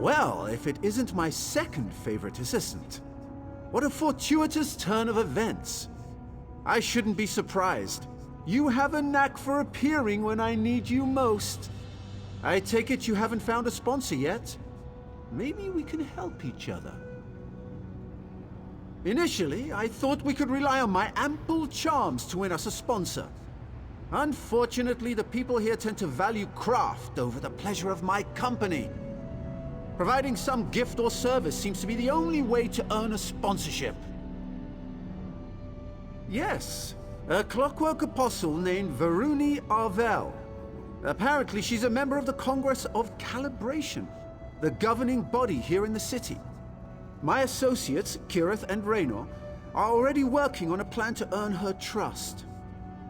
Well, if it isn't my second favorite assistant. What a fortuitous turn of events. I shouldn't be surprised. You have a knack for appearing when I need you most. I take it you haven't found a sponsor yet? Maybe we can help each other. Initially, I thought we could rely on my ample charms to win us a sponsor. Unfortunately, the people here tend to value craft over the pleasure of my company. Providing some gift or service seems to be the only way to earn a sponsorship. Yes, a clockwork apostle named Veruni Arvel. Apparently, she's a member of the Congress of Calibration, the governing body here in the city. My associates, Kirith and Raynor, are already working on a plan to earn her trust.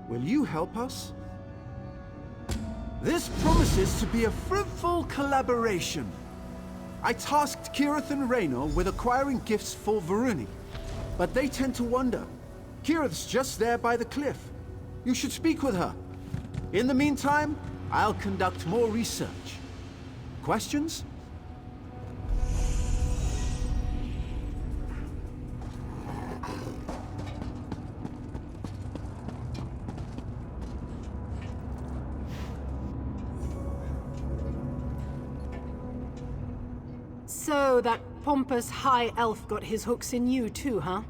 Will you help us? This promises to be a fruitful collaboration. I tasked Kirith and Raynor with acquiring gifts for Veruni, but they tend to wander. Kirith's just there by the cliff. You should speak with her. In the meantime, I'll conduct more research. Questions? So that pompous high elf got his hooks in you too, huh?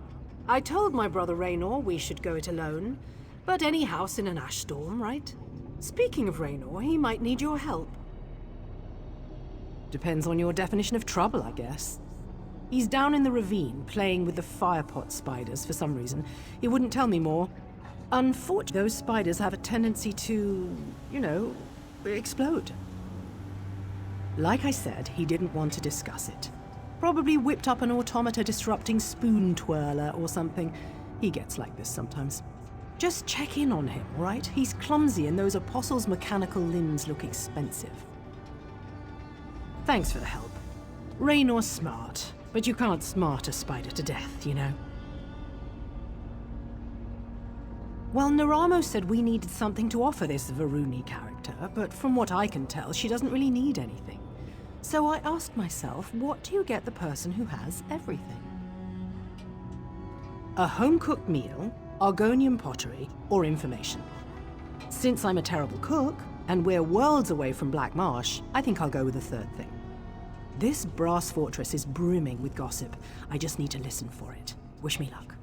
I told my brother Raynor we should go it alone, but any house in an ash storm, right? Speaking of Raynor, he might need your help. Depends on your definition of trouble, I guess. He's down in the ravine, playing with the firepot spiders for some reason. He wouldn't tell me more. Unfortunately, those spiders have a tendency to, explode. Like I said, he didn't want to discuss it. Probably whipped up an automata disrupting spoon twirler or something. He gets like this sometimes. Just check in on him, right? He's clumsy and those apostles' mechanical limbs look expensive. Thanks for the help. Raynor's smart, but you can't smart a spider to death, you know? Well, Naramo said we needed something to offer this Veruni character, but from what I can tell, she doesn't really need anything. So I asked myself, what do you get the person who has everything? A home-cooked meal, Argonian pottery, or information. Since I'm a terrible cook, and we're worlds away from Black Marsh, I think I'll go with the third thing. This brass fortress is brimming with gossip. I just need to listen for it. Wish me luck.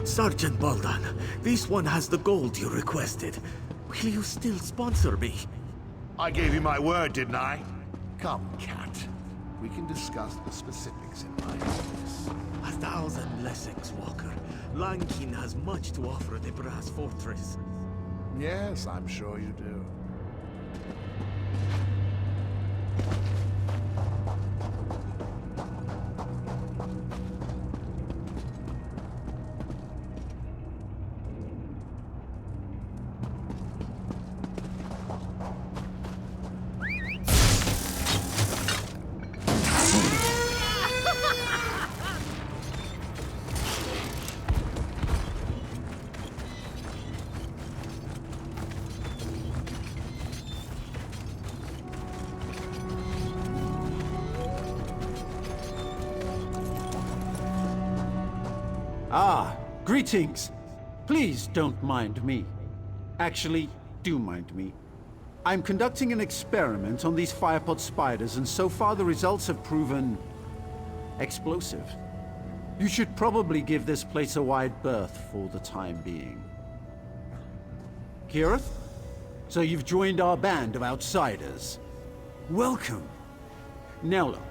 Sergeant Baldan, this one has the gold you requested. Will you still sponsor me? I gave you my word, didn't I? Come, cat. We can discuss the specifics in my office. 1,000 blessings, Walker. Lankin has much to offer the brass fortress. Yes, I'm sure you do. Ah, greetings. Please don't mind me. Actually, do mind me. I'm conducting an experiment on these firepot spiders, and so far the results have proven explosive. You should probably give this place a wide berth for the time being. Kirith? So you've joined our band of outsiders. Welcome. Now look,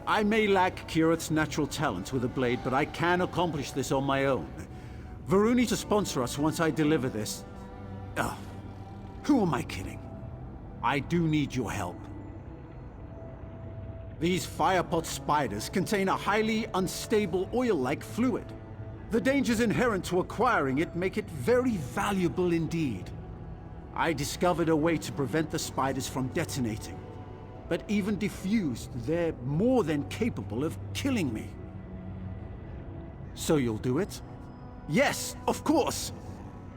I may lack Kirith's natural talent with a blade, but I can accomplish this on my own. Veruni to sponsor us once I deliver this. Who am I kidding? I do need your help. These firepot spiders contain a highly unstable oil-like fluid. The dangers inherent to acquiring it make it very valuable indeed. I discovered a way to prevent the spiders from detonating. But even diffused, they're more than capable of killing me. So you'll do it? Yes, of course!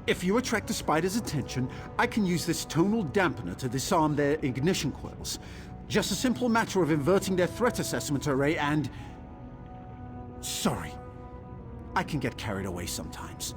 If you attract the spider's attention, I can use this tonal dampener to disarm their ignition coils. Just a simple matter of inverting their threat assessment array and... Sorry. I can get carried away sometimes.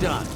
Done.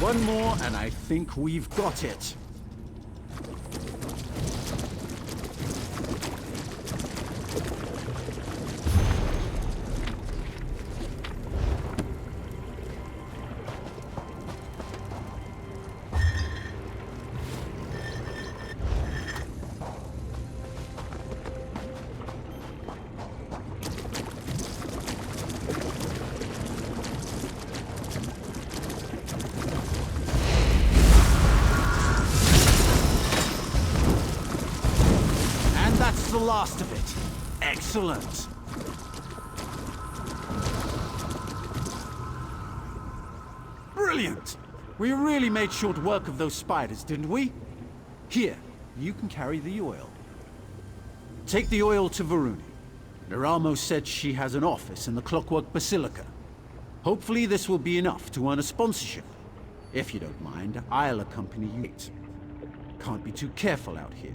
One more, and I think we've got it. That's the last of it. Excellent. Brilliant! We really made short work of those spiders, didn't we? Here, you can carry the oil. Take the oil to Veruni. Neramo said she has an office in the Clockwork Basilica. Hopefully this will be enough to earn a sponsorship. If you don't mind, I'll accompany you. Can't be too careful out here.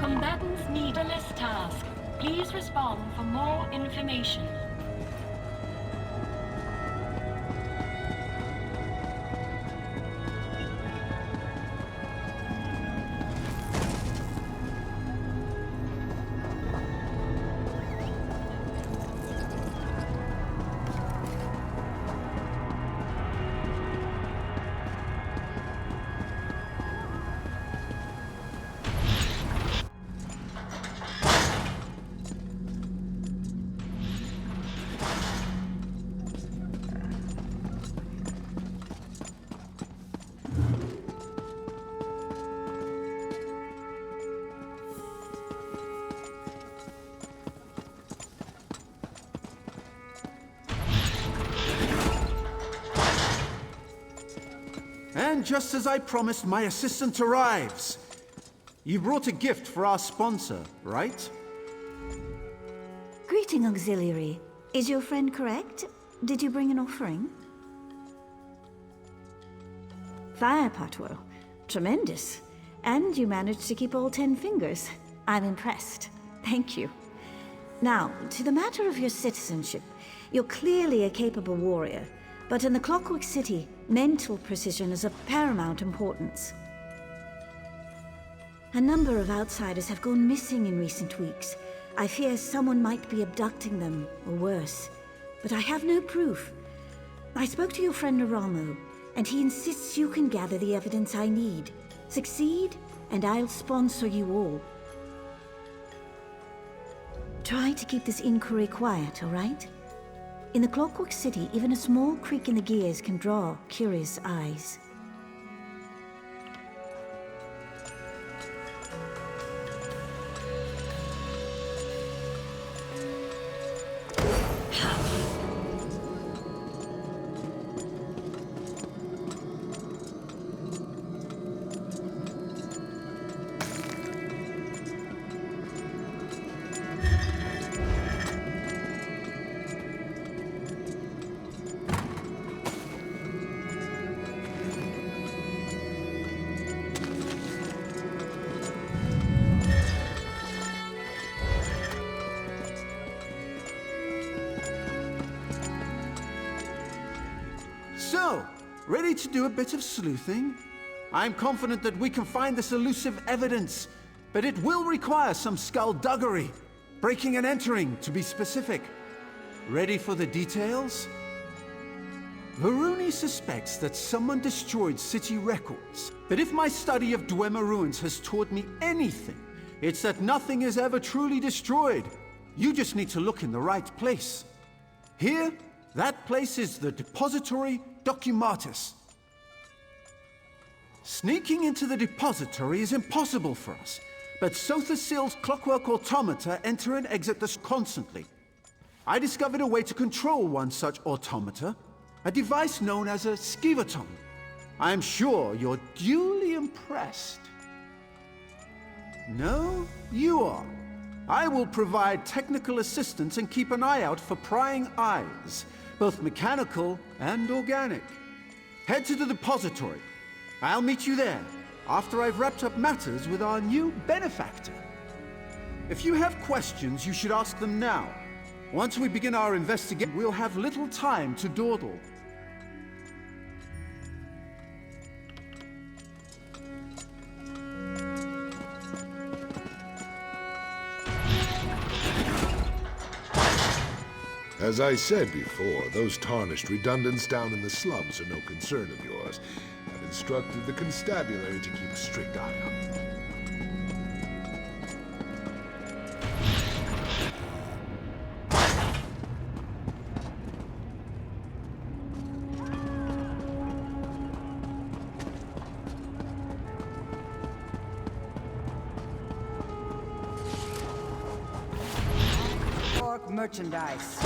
Combatants need a list task. Please respond for more information. And just as I promised, my assistant arrives. You brought a gift for our sponsor, right? Greeting, Auxiliary. Is your friend correct? Did you bring an offering? Firepot, well, tremendous. And you managed to keep all 10 fingers. I'm impressed. Thank you. Now, to the matter of your citizenship. You're clearly a capable warrior, but in the Clockwork City, mental precision is of paramount importance. A number of outsiders have gone missing in recent weeks. I fear someone might be abducting them, or worse. But I have no proof. I spoke to your friend Naramo, and he insists you can gather the evidence I need. Succeed, and I'll sponsor you all. Try to keep this inquiry quiet, all right? In the Clockwork City, even a small creak in the gears can draw curious eyes. So, ready to do a bit of sleuthing? I'm confident that we can find this elusive evidence, but it will require some skullduggery. Breaking and entering, to be specific. Ready for the details? Varuni suspects that someone destroyed city records. But if my study of Dwemer ruins has taught me anything, it's that nothing is ever truly destroyed. You just need to look in the right place. Here, that place is the Depository Documentus. Sneaking into the depository is impossible for us, but Sothasill's clockwork automata enter and exit this constantly. I discovered a way to control one such automata, a device known as a skivaton. I am sure you're duly impressed. No, you are. I will provide technical assistance and keep an eye out for prying eyes, both mechanical and organic. Head to the depository. I'll meet you there, after I've wrapped up matters with our new benefactor. If you have questions, you should ask them now. Once we begin our investigation, we'll have little time to dawdle. As I said before, those tarnished redundants down in the slums are no concern of yours. I've instructed the constabulary to keep a strict eye on them. Merchandise.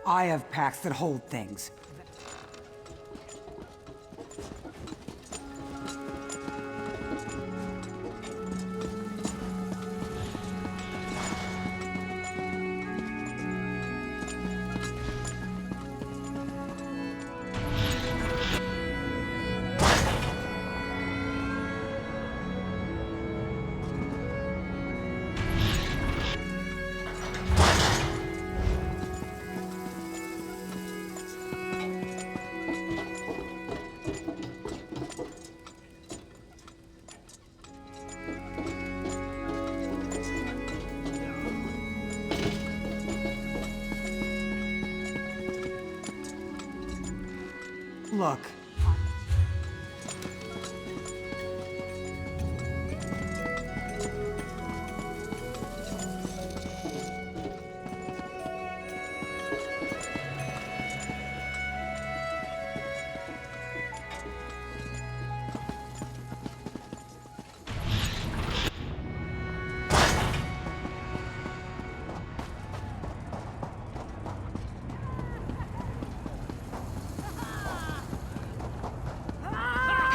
I have packs that hold things. Look.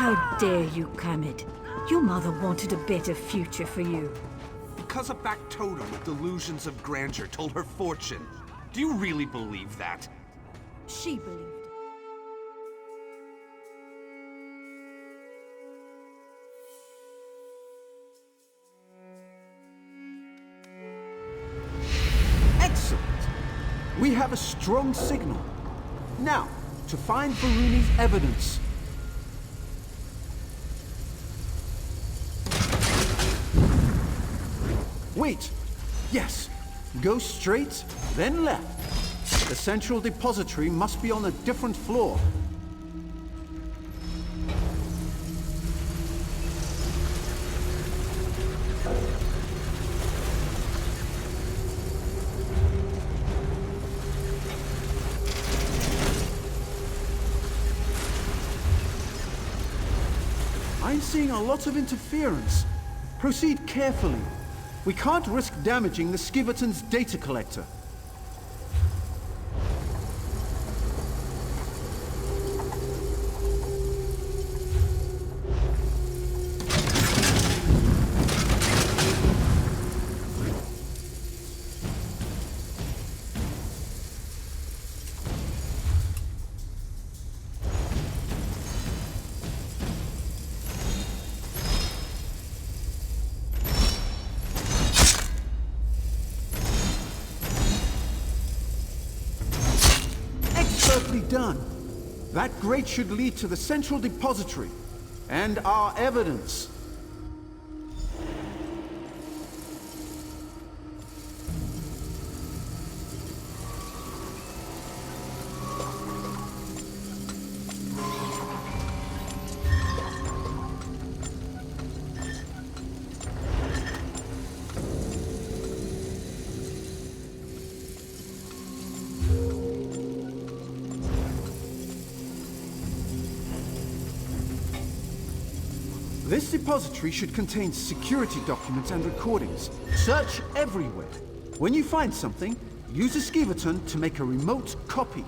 How dare you, Kermit? Your mother wanted a better future for you. Because a factotum with delusions of grandeur told her fortune. Do you really believe that? She believed. Excellent! We have a strong signal. Now, to find Varuni's evidence. Wait! Yes. Go straight, then left. The central depository must be on a different floor. I'm seeing a lot of interference. Proceed carefully. We can't risk damaging the Skiverton's data collector. Done. That grate should lead to the central depository and our evidence. This depository should contain security documents and recordings. Search everywhere. When you find something, use a Skiverton to make a remote copy.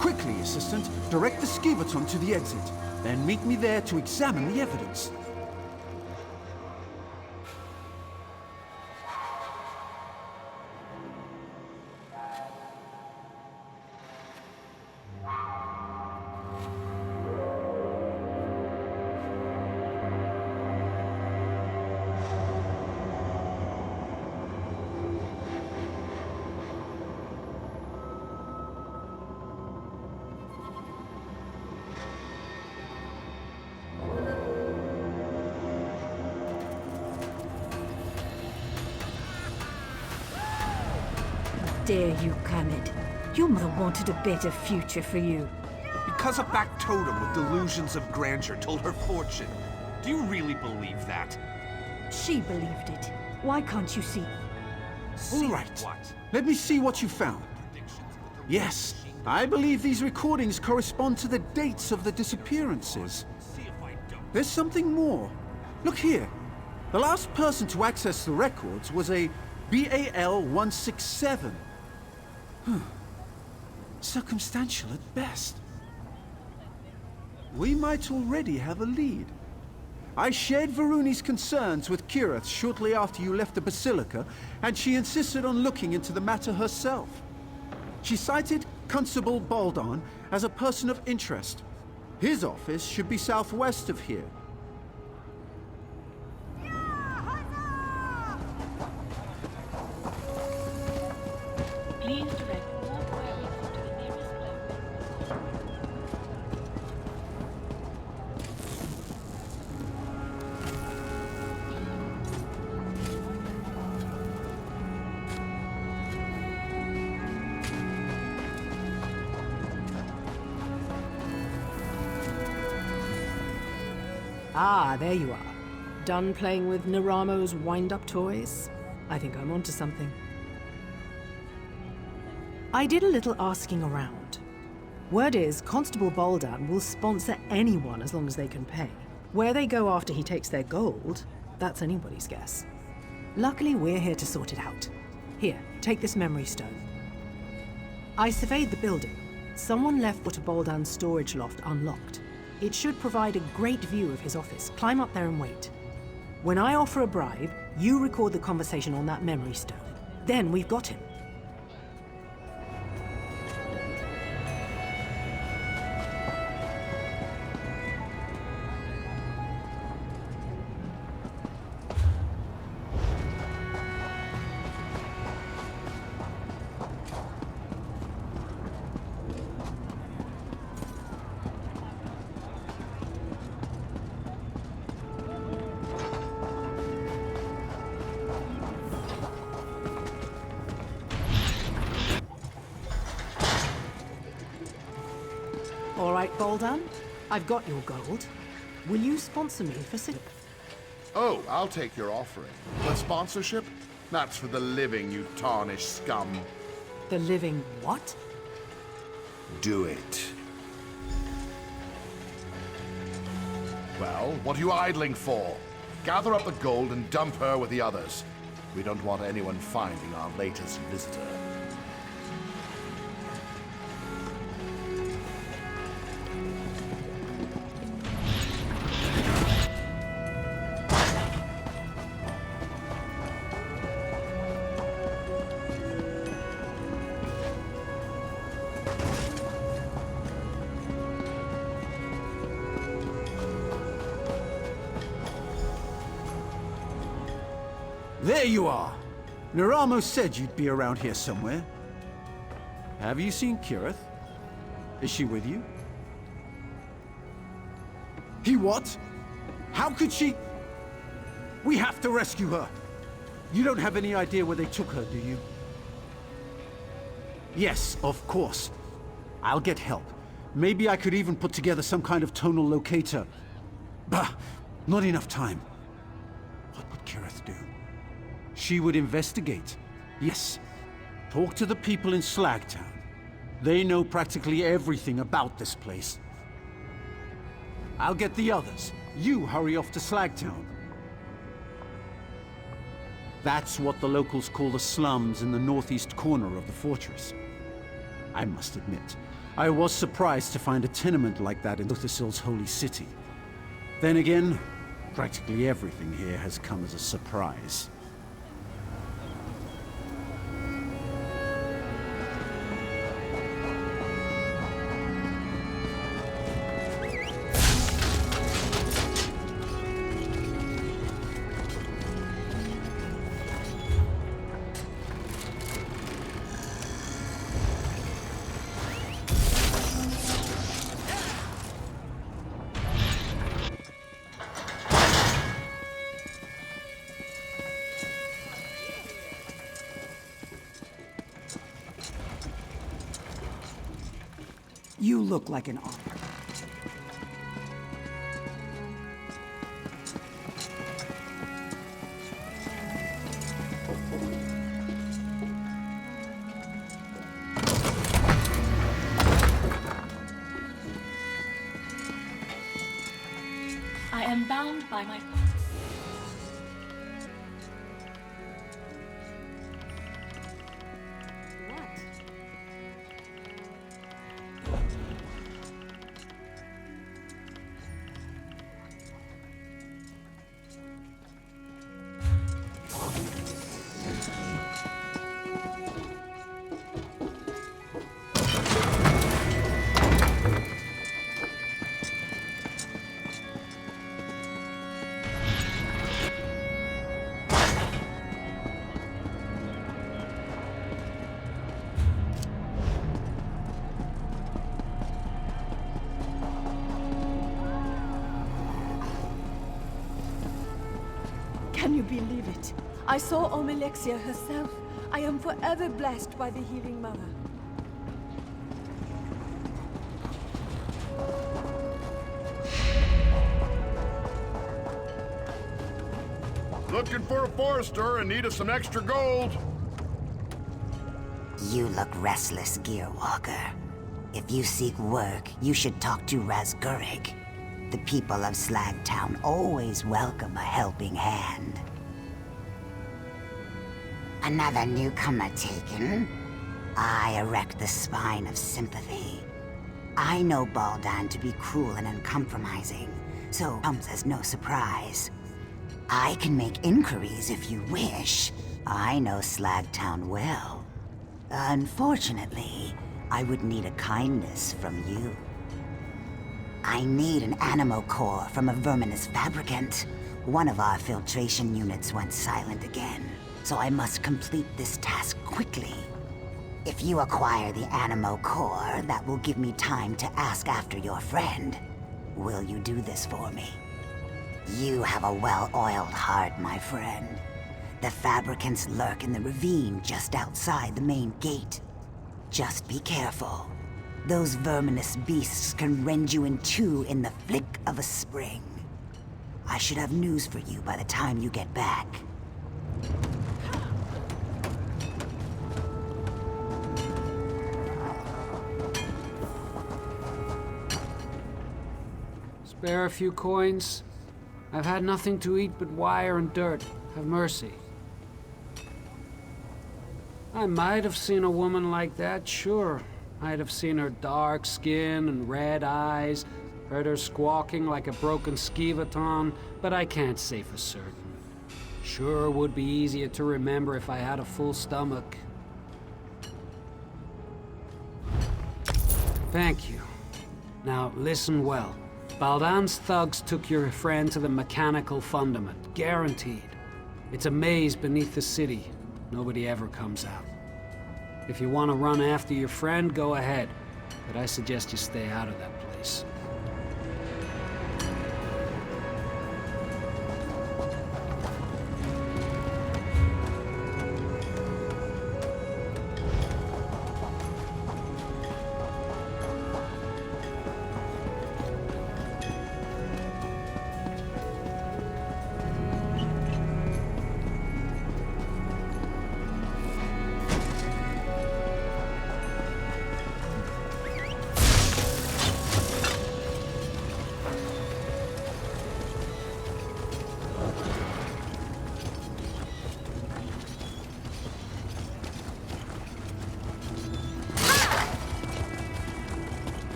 Quickly, assistant, direct the Skiverton to the exit, then meet me there to examine the evidence. Dare you, Kermit? Your mother wanted a better future for you. Because a factotum with delusions of grandeur told her fortune. Do you really believe that? She believed it. Why can't you see? All right. What? Let me see what you found. Yes, I believe these recordings correspond to the dates of the disappearances. There's something more. Look here. The last person to access the records was a BAL-167. Circumstantial at best. We might already have a lead. I shared Varuni's concerns with Kirith shortly after you left the Basilica, and she insisted on looking into the matter herself. She cited Constable Baldan as a person of interest. His office should be southwest of here. Please direct all queries to the nearest local. Ah, there you are. Done playing with Naramo's wind-up toys? I think I'm onto something. I did a little asking around. Word is, Constable Boldan will sponsor anyone as long as they can pay. Where they go after he takes their gold, that's anybody's guess. Luckily, we're here to sort it out. Here, take this memory stone. I surveyed the building. Someone left Water Boldan's storage loft unlocked. It should provide a great view of his office. Climb up there and wait. When I offer a bribe, you record the conversation on that memory stone. Then we've got him. All right, Boldan. I've got your gold. Will you sponsor me for sit? Oh, I'll take your offering. But sponsorship? That's for the living, you tarnished scum. The living what? Do it. Well, what are you idling for? Gather up the gold and dump her with the others. We don't want anyone finding our latest visitor. There you are! Naramo said you'd be around here somewhere. Have you seen Kirith? Is she with you? He what? How could she? We have to rescue her! You don't have any idea where they took her, do you? Yes, of course. I'll get help. Maybe I could even put together some kind of tonal locator. Bah! Not enough time. What would Kirith do? She would investigate. Yes. Talk to the people in Slagtown. They know practically everything about this place. I'll get the others. You hurry off to Slagtown. That's what the locals call the slums in the northeast corner of the fortress. I must admit, I was surprised to find a tenement like that in Luthersil's holy city. Then again, practically everything here has come as a surprise. You look like an otter. I am bound by my... Can you believe it? I saw Omelexia herself. I am forever blessed by the Healing Mother. looking for a forester in need of some extra gold? You look restless, Gearwalker. If you seek work, you should talk to Razgurik. The people of Slagtown always welcome a helping hand. Another newcomer taken? I erect the spine of sympathy. I know Baldan to be cruel and uncompromising, so comes as no surprise. I can make inquiries if you wish. I know Slagtown well. Unfortunately, I would need a kindness from you. I need an animo core from a verminous fabricant. One of our filtration units went silent again, so I must complete this task quickly. If you acquire the animo core, that will give me time to ask after your friend. Will you do this for me? You have a well-oiled heart, my friend. The fabricants lurk in the ravine just outside the main gate. Just be careful. Those verminous beasts can rend you in two in the flick of a spring. I should have news for you by the time you get back. Spare a few coins? I've had nothing to eat but wire and dirt. Have mercy. I might have seen a woman like that, sure. I'd have seen her dark skin and red eyes, heard her squawking like a broken skivaton, but I can't say for certain. Sure would be easier to remember if I had a full stomach. Thank you. Now, listen well. Baldan's thugs took your friend to the mechanical fundament, guaranteed. It's a maze beneath the city. Nobody ever comes out. If you want to run after your friend, go ahead. But I suggest you stay out of that place.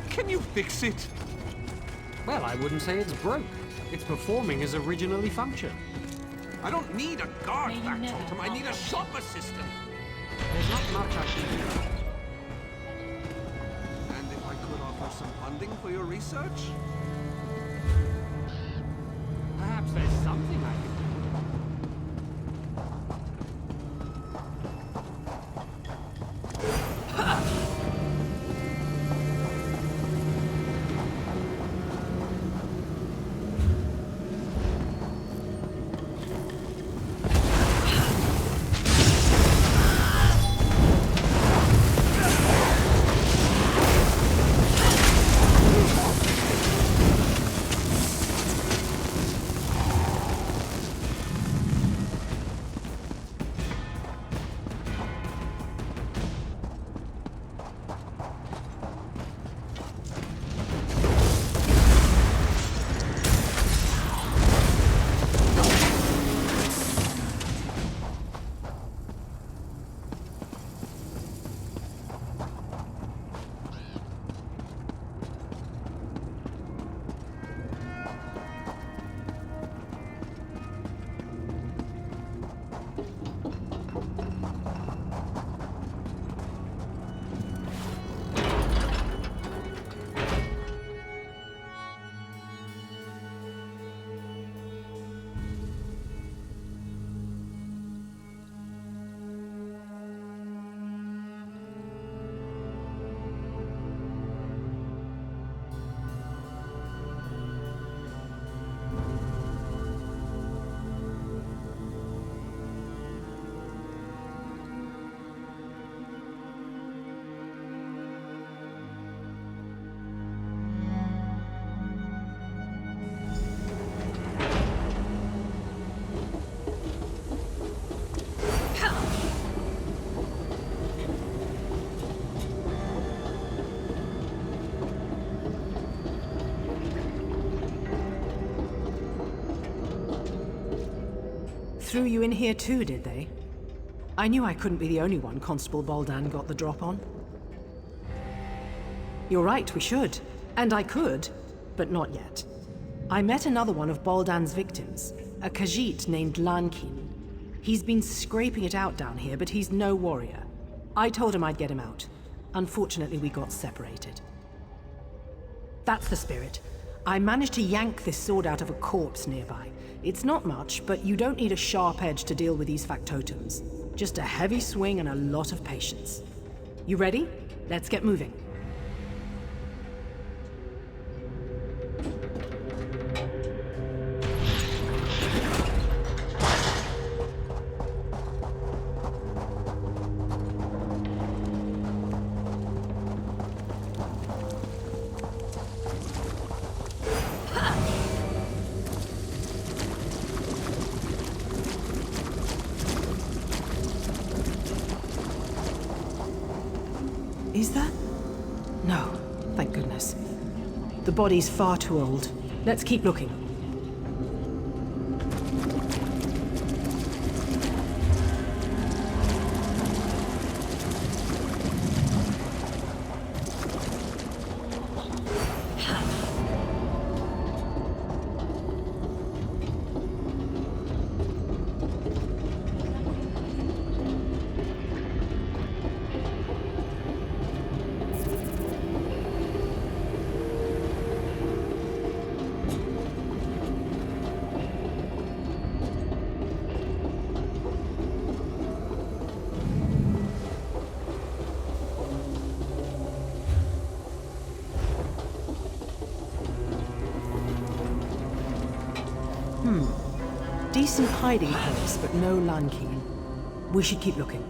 Can you fix it? Well, I wouldn't say it's broke. It's performing as originally functioned. I don't need a guard May you back never totem. I need a shop assistant. There's not much I can do. And if I could offer some funding for your research? Perhaps there's something I can do. threw you in here too, did they? I knew I couldn't be the only one Constable Baldan got the drop on. You're right, we should. And I could, but not yet. I met another one of Baldan's victims, a Khajiit named Lankin. He's been scraping it out down here, but he's no warrior. I told him I'd get him out. Unfortunately, we got separated. That's the spirit. I managed to yank this sword out of a corpse nearby. It's not much, but you don't need a sharp edge to deal with these factotums. Just a heavy swing and a lot of patience. You ready? Let's get moving. Is that? No, thank goodness. The body's far too old. Let's keep looking. Decent hiding place, but no Lankin. We should keep looking.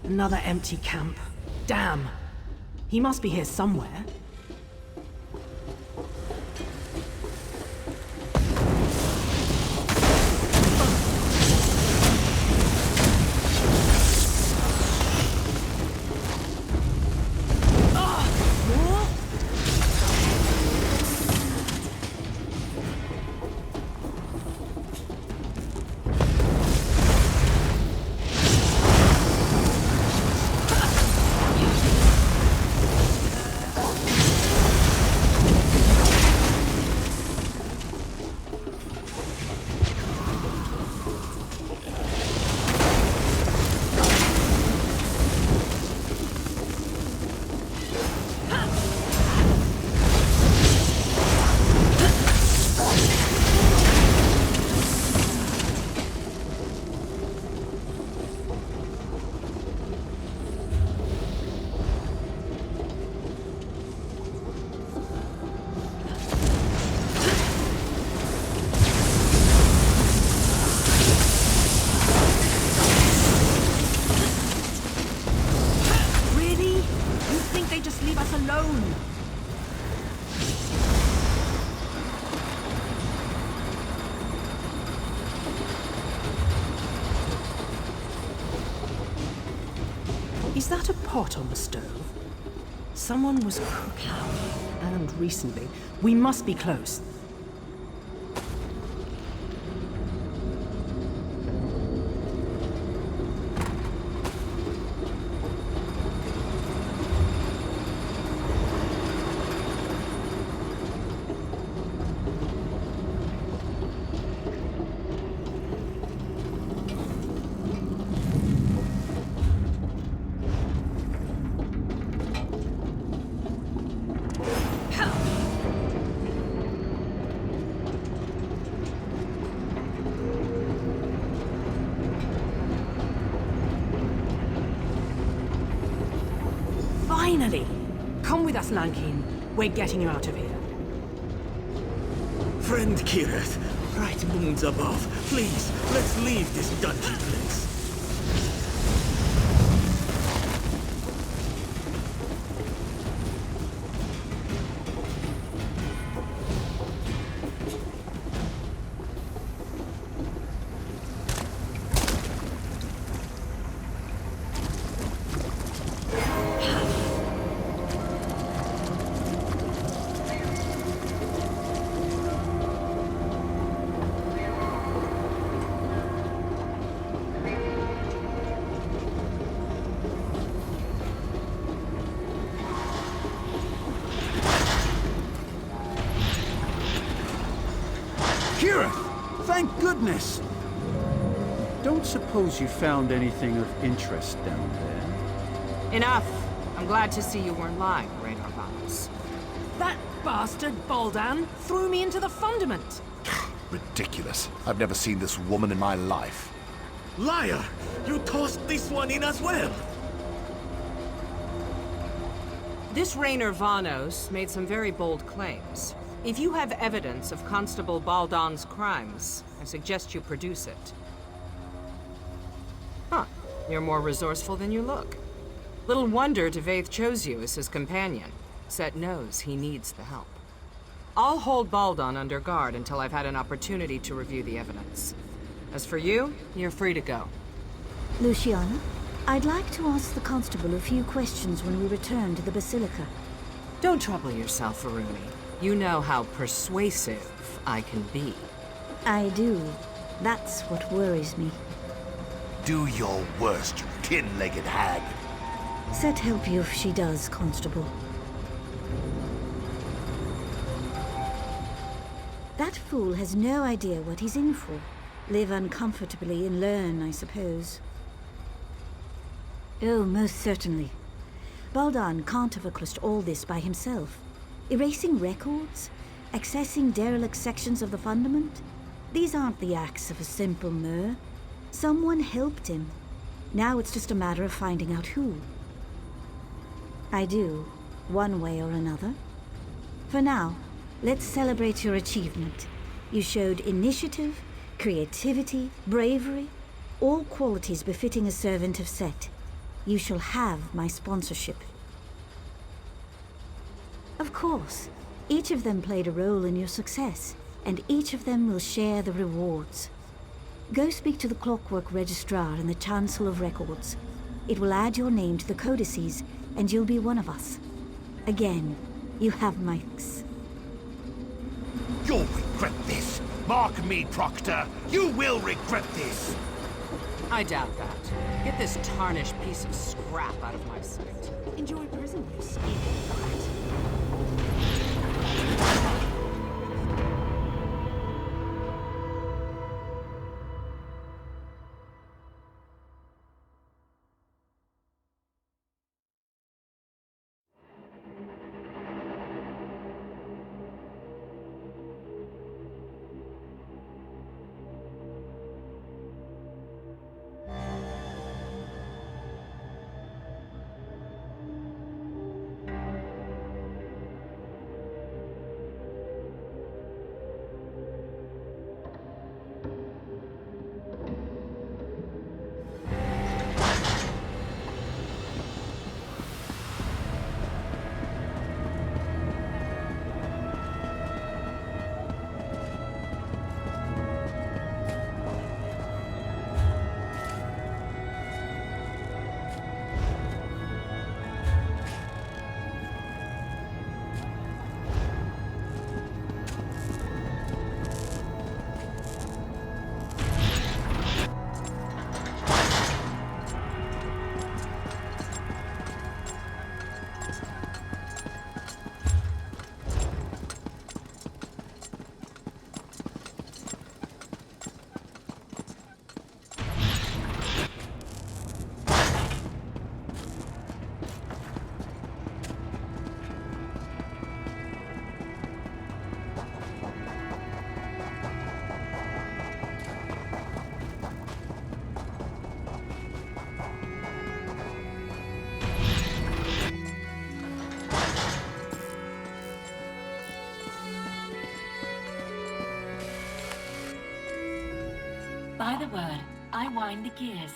Another empty camp. Damn. He must be here somewhere. Is that a pot on the stove? Someone was cooking. And recently. We must be close. Finally! Come with us, Lankin. We're getting you out of here. Friend Kirith, bright moons above, please, let's leave this dungeon place. goodness! Don't suppose you found anything of interest down there? Enough! I'm glad to see you weren't lying, Raynor Vanos. That bastard Baldan threw me into the fundament. Ridiculous. I've never seen this woman in my life. Liar! You tossed this one in as well! This Raynor Vanos made some very bold claims. If you have evidence of Constable Baldan's crimes, I suggest you produce it. Huh. You're more resourceful than you look. Little wonder Devaith chose you as his companion. Set knows he needs the help. I'll hold Baldan under guard until I've had an opportunity to review the evidence. As for you, you're free to go. Luciana, I'd like to ask the constable a few questions when we return to the Basilica. Don't trouble yourself, Aruni. You know how persuasive I can be. I do. That's what worries me. Do your worst, you tin-legged hag. Set help you if she does, Constable. That fool has no idea what he's in for. Live uncomfortably and learn, I suppose. Oh, most certainly. Baldan can't have accomplished all this by himself. Erasing records? Accessing derelict sections of the Fundament? These aren't the acts of a simple Mer. Someone helped him. Now it's just a matter of finding out who. I do, one way or another. For now, let's celebrate your achievement. You showed initiative, creativity, bravery, all qualities befitting a servant of Set. You shall have my sponsorship. Of course, each of them played a role in your success, and each of them will share the rewards. Go speak to the Clockwork Registrar and the Chancellor of Records. It will add your name to the codices, and you'll be one of us. Again, you have my thanks. You'll regret this. Mark me, Proctor. You will regret this. I doubt that. Get this tarnished piece of scrap out of my sight. Enjoy prison, you sneaky brat. By the word, I wind the gears.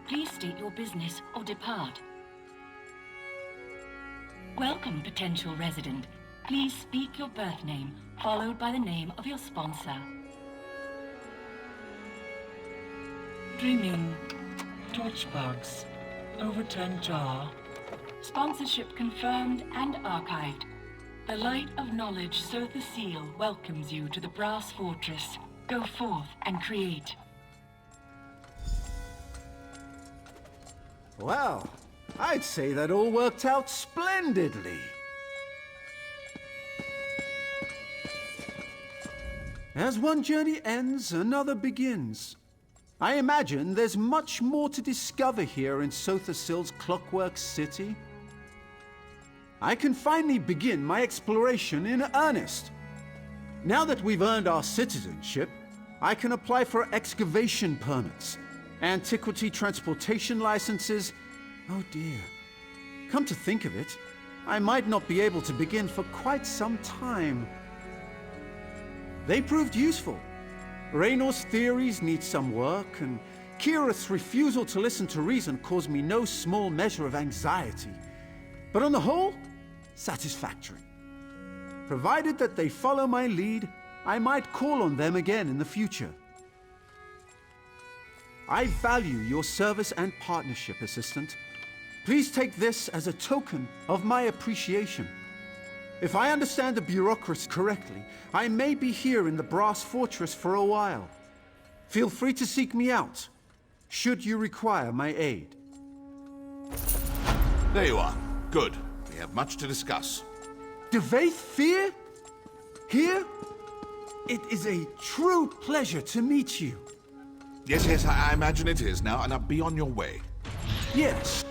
Please state your business or depart. Welcome, potential resident. Please speak your birth name, followed by the name of your sponsor. Dreaming. Torchbugs. Overturned jar. Sponsorship confirmed and archived. The light of knowledge, Sotha Seal, welcomes you to the Brass Fortress. Go forth and create. Well, I'd say that all worked out splendidly. As one journey ends, another begins. I imagine there's much more to discover here in Sothasil's Clockwork City. I can finally begin my exploration in earnest. Now that we've earned our citizenship, I can apply for excavation permits, antiquity transportation licenses. Oh dear. Come to think of it, I might not be able to begin for quite some time. They proved useful. Raynor's theories need some work, and Kirith's refusal to listen to reason caused me no small measure of anxiety. But on the whole, satisfactory. Provided that they follow my lead, I might call on them again in the future. I value your service and partnership, Assistant. Please take this as a token of my appreciation. If I understand the bureaucracy correctly, I may be here in the Brass Fortress for a while. Feel free to seek me out, should you require my aid. There you are. Good. We have much to discuss. Devaith Fear? Here? It is a true pleasure to meet you. Yes, I imagine it is. Now be on your way. Yes.